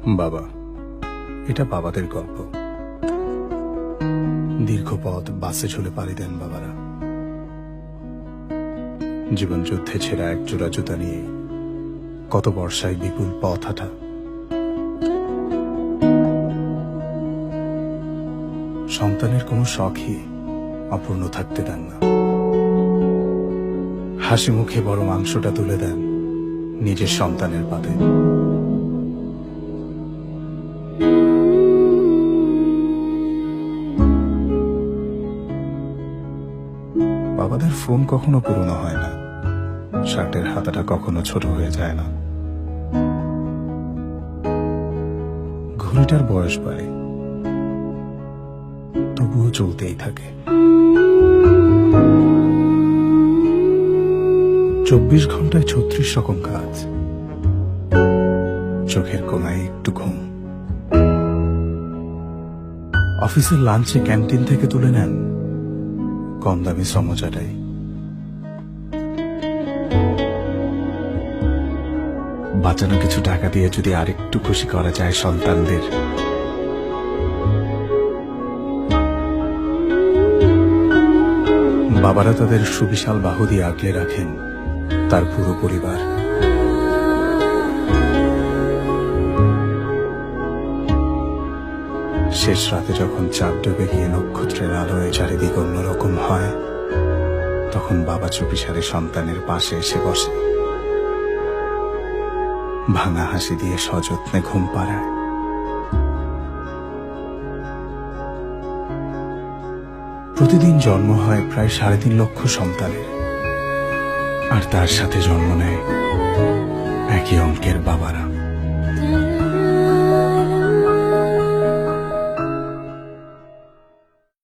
বাবা, এটা বাবাদের গল্প। দীর্ঘ পথ বাসে ঝুলে পাড়ি দেন বাবারা। জীবন যুদ্ধে ছেঁড়া এক জোড়া জুতা নিয়ে কত বর্ষায় বিপুল পথ হাঁটা। সন্তানের কোনো শখই অপূর্ণ থাকতে দেন না। হাসি মুখে বড় মাংসটা তুলে দেন নিজের সন্তানের পাতে। বাবাদের ফোন কখনো পুরনো হয় না, শার্টের হাতাটা কখনো ছোট হয়ে যায় না। ঘড়িটার বয়স বাড়ে, তবুও চলতেই থাকে। 24 ঘন্টায় 36 রকম কাজ, চোখের কোনায় একটু ঘুম। অফিসের লাঞ্চে ক্যান্টিন থেকে তুলে নেন কম দামি সমোসাটাই। বাঁচানো কিছু টাকা দিয়ে যদি আরেকটু খুশি করা যায় সন্তানদের, বাবারা তাদের সুবিশাল বাহু দিয়ে আগলে রাখেন তার পুরো পরিবার। শেষ রাতে যখন চাঁদ ডুবে গিয়ে নক্ষত্রের আলোয় চারিদিক অন্যরকম হয়, তখন বাবা চুপিসারে সন্তানের পাশে এসে বসে, ভাঙা হাসি দিয়ে সযত্নে ঘুম পাড়ায়। প্রতিদিন জন্ম হয় প্রায় 3.5 লক্ষ সন্তানের, আর তার সাথে জন্ম নেয় একই অঙ্কের বাবারা।